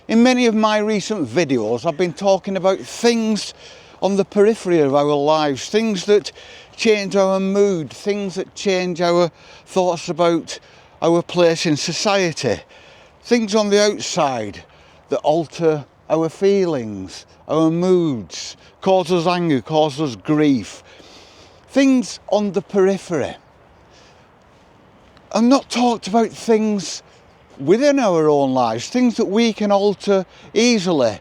In many of my recent videos, I've been talking about things on the periphery of our lives, things that change our mood, things that change our thoughts about our place in society, things on the outside that alter our feelings, our moods, cause us anger, cause us grief. Things on the periphery. I've not talked about things within our own lives, things that we can alter easily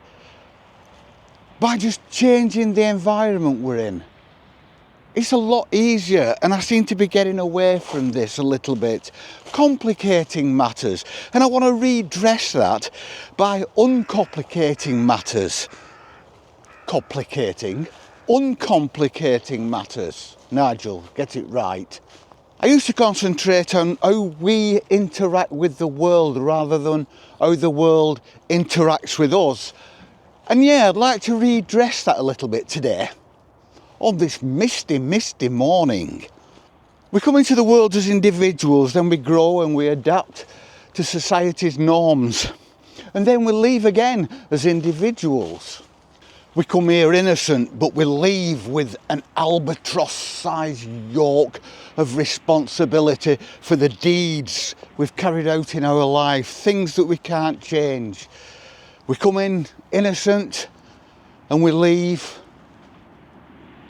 by just changing the environment we're in. It's a lot easier, and I seem to be getting away from this a little bit, complicating matters, and I want to redress that by uncomplicating matters. Uncomplicating matters. Nigel, get it right. I used to concentrate on how we interact with the world rather than how the world interacts with us. And yeah, I'd like to redress that a little bit today. On this misty morning. We come into the world as individuals, then we grow and we adapt to society's norms. And then we leave again as individuals. We come here innocent, but we leave with an albatross-sized yoke of responsibility for the deeds we've carried out in our life, things that we can't change. We come in innocent and we leave.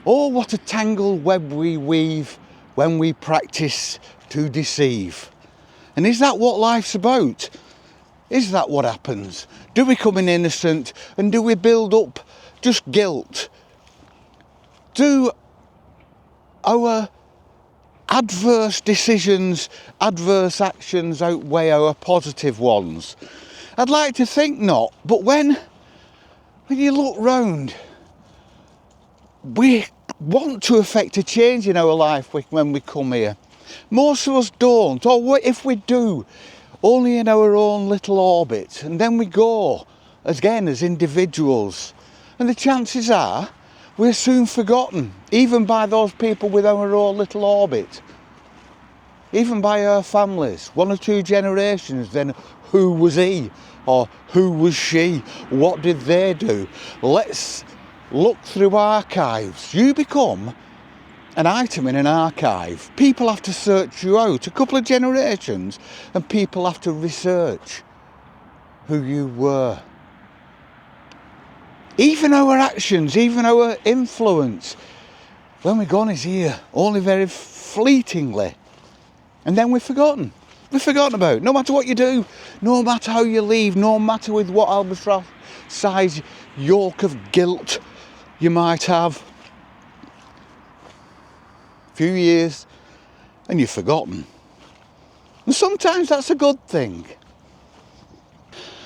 Oh, what a tangled web we weave when we practice to deceive. And is that what life's about? Is that what happens? Do we come in innocent and do we build up just guilt? Do our adverse decisions, adverse actions outweigh our positive ones? I'd like to think not, but when you look round, we want to effect a change in our life when we come here. Most of us don't, or if we do, only in our own little orbit, and then we go again as individuals. And the chances are we're soon forgotten, even by those people with our own little orbit, even by our families. 1 or 2 generations, then who was he or who was she? What did they do? Let's look through archives. You become an item in an archive. People have to search you out. A couple of generations and people have to research who you were. Even our actions, even our influence, when we're gone is here, only very fleetingly. And then we're forgotten. We're forgotten about. No matter what you do, no matter how you leave, no matter with what albatross-sized yoke of guilt you might have. A few years and you're forgotten. And sometimes that's a good thing.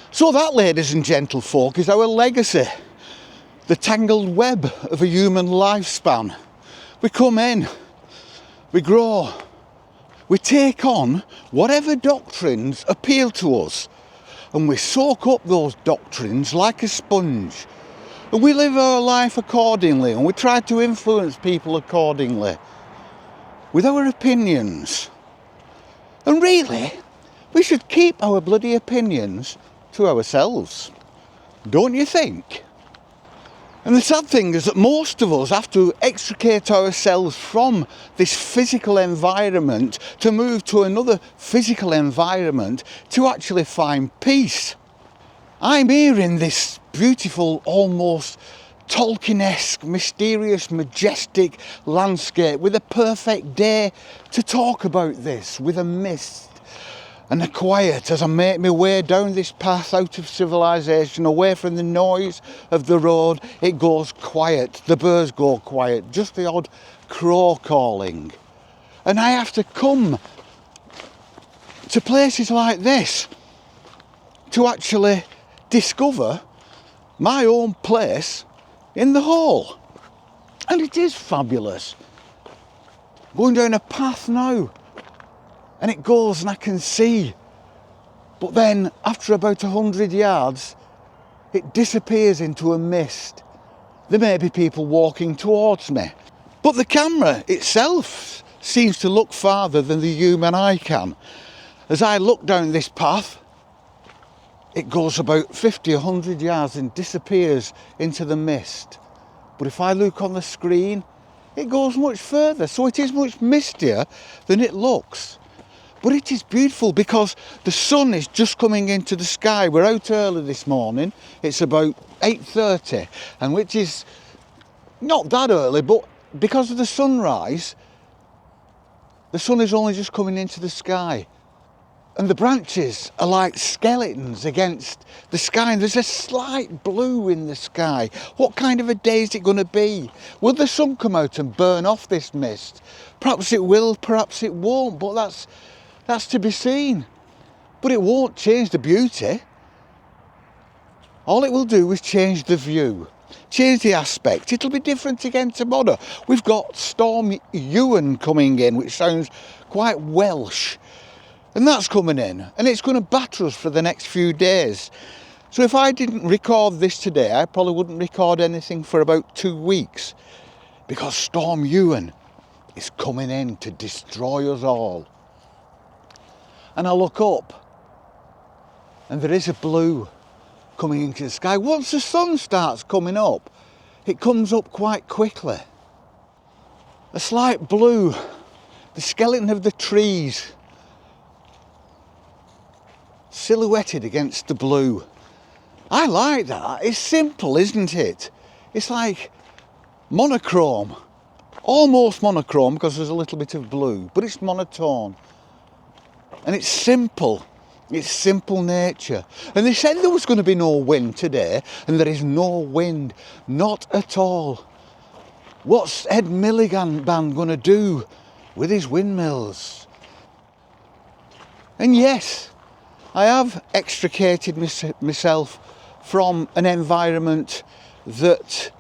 So that, ladies and gentlefolk, is our legacy. The tangled web of a human lifespan. We come in, we grow, we take on whatever doctrines appeal to us, and we soak up those doctrines like a sponge, and we live our life accordingly, and we try to influence people accordingly with our opinions. And really, we should keep our bloody opinions to ourselves, don't you think? And the sad thing is that most of us have to extricate ourselves from this physical environment to move to another physical environment to actually find peace. I'm here in this beautiful, almost Tolkien-esque, mysterious, majestic landscape with a perfect day to talk about this, with a mist and a quiet as I make my way down this path out of civilization, away from the noise of the road. It goes quiet, the birds go quiet, just the odd crow calling. And I have to come to places like this to actually discover my own place in the whole. And it is fabulous. Going down a path now, and it goes and I can see, but then after about 100 yards it disappears into a mist. There may be people walking towards me, but the camera itself seems to look farther than the human eye can. As I look down this path, it goes about 50, 100 yards and disappears into the mist. But if I look on the screen, it goes much further. So it is much mistier than it looks. But it is beautiful because the sun is just coming into the sky. We're out early this morning. It's about 8:30, and which is not that early, but because of the sunrise, the sun is only just coming into the sky. And the branches are like skeletons against the sky, and there's a slight blue in the sky. What kind of a day is it going to be? Will the sun come out and burn off this mist? Perhaps it will, perhaps it won't, but that's to be seen. But it won't change the beauty. All it will do is change the view, change the aspect. It'll be different again tomorrow. We've got Storm Ewan coming in, which sounds quite Welsh. And that's coming in, and it's going to batter us for the next few days. So if I didn't record this today, I probably wouldn't record anything for about 2 weeks, because Storm Ewan is coming in to destroy us all. And I look up, and there is a blue coming into the sky. Once the sun starts coming up, it comes up quite quickly. A slight blue, the skeleton of the trees, silhouetted against the blue. I like that. It's simple, isn't it? It's like monochrome. Almost monochrome because there's a little bit of blue, but it's monotone. And it's simple. It's simple nature. And they said there was going to be no wind today, and there is no wind. Not at all. What's Ed Milligan band going to do with his windmills? And yes, I have extricated myself from an environment that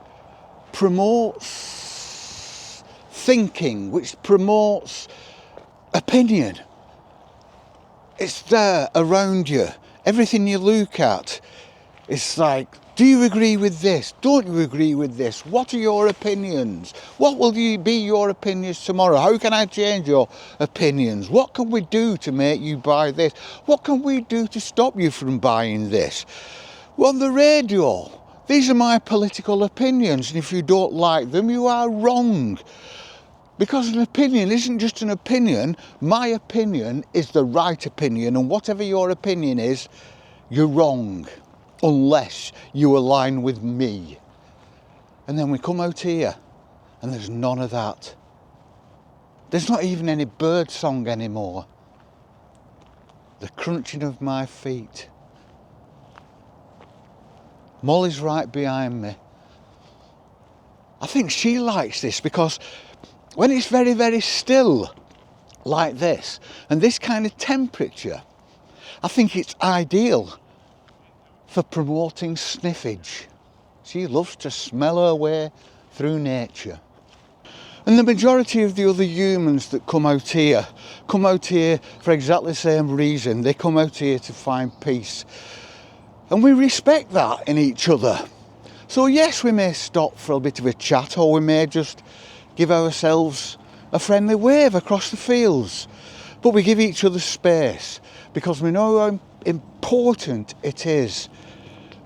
promotes thinking, which promotes opinion. It's there around you. Everything you look at, it's like, do you agree with this? Don't you agree with this? What are your opinions? What will be your opinions tomorrow? How can I change your opinions? What can we do to make you buy this? What can we do to stop you from buying this? Well, on the radio, these are my political opinions, and if you don't like them, you are wrong. Because an opinion isn't just an opinion. My opinion is the right opinion, and whatever your opinion is, you're wrong. Unless you align with me. And then we come out here and there's none of that. There's not even any bird song anymore. The crunching of my feet. Molly's right behind me. I think she likes this because when it's very, very still like this and this kind of temperature, I think it's ideal for promoting sniffage. She loves to smell her way through nature. And the majority of the other humans that come out here for exactly the same reason. They come out here to find peace. And we respect that in each other. So yes, we may stop for a bit of a chat, or we may just give ourselves a friendly wave across the fields. But we give each other space because we know how important it is.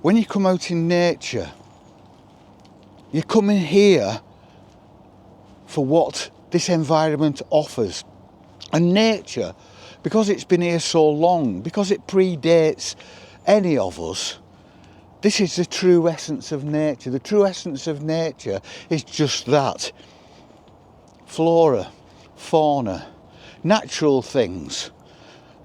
When you come out in nature, you come in here for what this environment offers. And nature, because it's been here so long, because it predates any of us, this is the true essence of nature. The true essence of nature is just that. Flora, fauna, natural things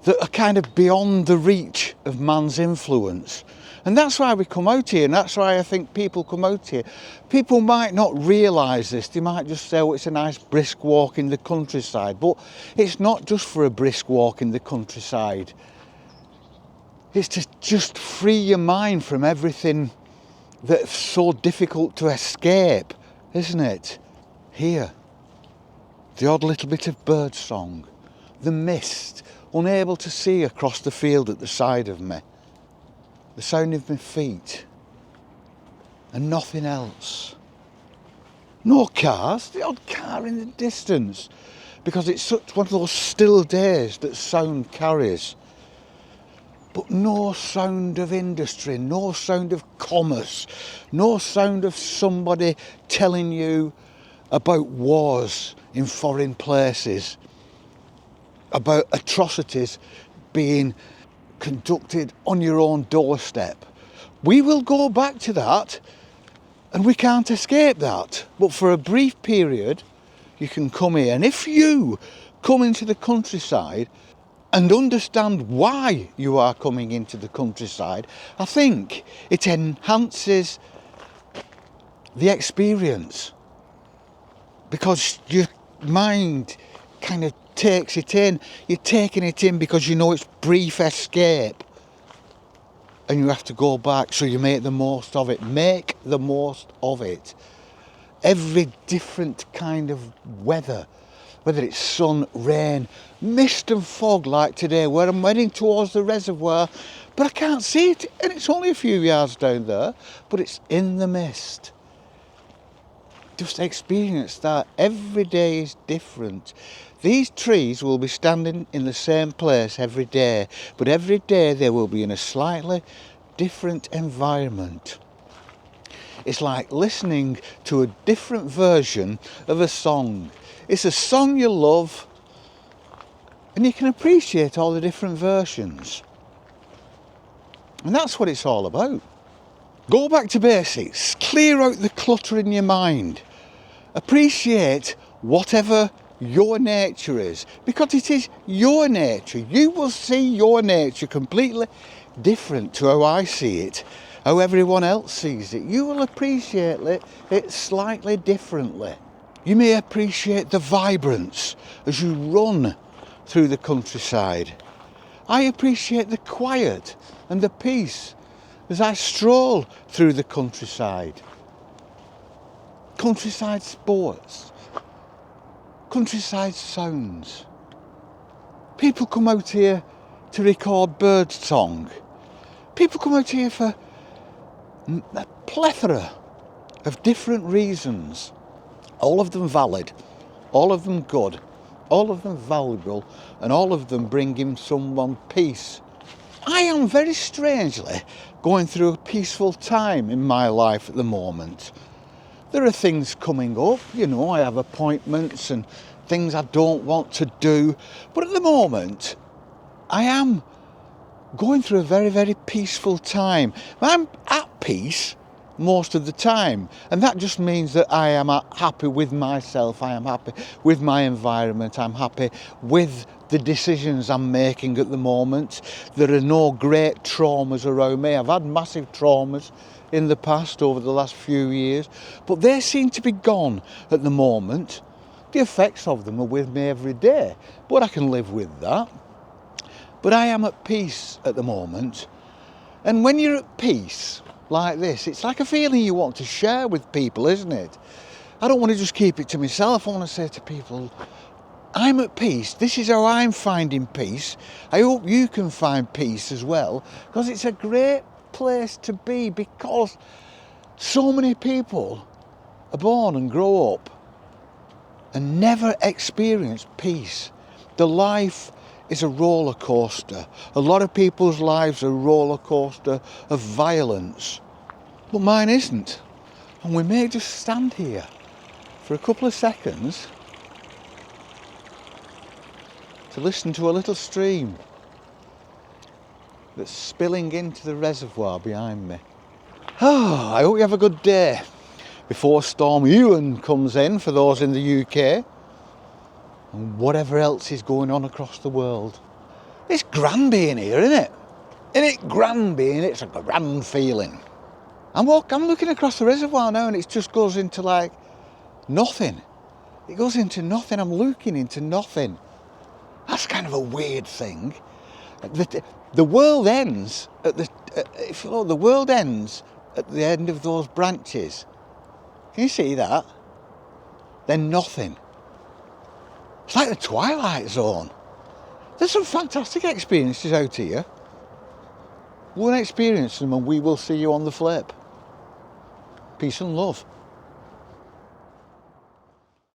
that are kind of beyond the reach of man's influence. And that's why we come out here, and that's why I think people come out here. People might not realise this. They might just say, oh, it's a nice brisk walk in the countryside. But it's not just for a brisk walk in the countryside. It's to just free your mind from everything that's so difficult to escape, isn't it? Here, the odd little bit of bird song, the mist, unable to see across the field at the side of me, the sound of my feet, and nothing else. No cars, the odd car in the distance, because it's such one of those still days that sound carries. but no sound of industry, no sound of commerce, no sound of somebody telling you about wars in foreign places, about atrocities being conducted on your own doorstep. We will go back to that, and we can't escape that. But for a brief period, you can come here. And if you come into the countryside and understand why you are coming into the countryside, I think it enhances the experience, because your mind kind of takes it in. You're taking it in because you know it's brief escape, and you have to go back, so you make the most of it. Make the most of it. Every different kind of weather, whether it's sun, rain, mist and fog like today, where I'm heading towards the reservoir, but I can't see it, and it's only a few yards down there, but it's in the mist. Just experience that. Every day is different. These trees will be standing in the same place every day, but every day they will be in a slightly different environment. It's like listening to a different version of a song. It's a song you love, and you can appreciate all the different versions. And that's what it's all about. Go back to basics. Clear out the clutter in your mind. Appreciate whatever your nature is, because it is your nature. You will see your nature completely different to how I see it, how everyone else sees it. You will appreciate it slightly differently. You may appreciate the vibrance as you run through the countryside. I appreciate the quiet and the peace as I stroll through the countryside. Countryside sports, countryside sounds. People come out here to record bird song. People come out here for a plethora of different reasons. All of them valid, all of them good, all of them valuable, and all of them bringing someone peace. I am very strangely going through a peaceful time in my life at the moment. There are things coming up, I have appointments and things I don't want to do, but at the moment I am going through a very, very peaceful time. I'm at peace most of the time, and that just means that I am happy with myself, I am happy with my environment, I'm happy with the decisions I'm making at the moment. There are no great traumas around me. I've had massive traumas in the past over the last few years, but they seem to be gone at the moment. The effects of them are with me every day, but I can live with that. But I am at peace at the moment, and when you're at peace like this, it's like a feeling you want to share with people, isn't it? I don't want to just keep it to myself. I want to say to people, I'm at peace. This is how I'm finding peace. I hope you can find peace as well, because it's a great place to be, because so many people are born and grow up and never experience peace. The life is a roller coaster. A lot of people's lives are a roller coaster of violence, but mine isn't. And we may just stand here for a couple of seconds to listen to a little stream that's spilling into the reservoir behind me. I hope you have a good day before Storm Ewan comes in for those in the UK, and whatever else is going on across the world. It's grand being here, isn't it? Isn't it grand being? It's a grand feeling. I'm looking across the reservoir now, and it just goes into like nothing. It goes into nothing. I'm looking into nothing. That's kind of a weird thing. The world ends at the world ends at the end of those branches. Can you see that? Then nothing. It's like the Twilight Zone. There's some fantastic experiences out here. Go and experience them, and we will see you on the flip. Peace and love.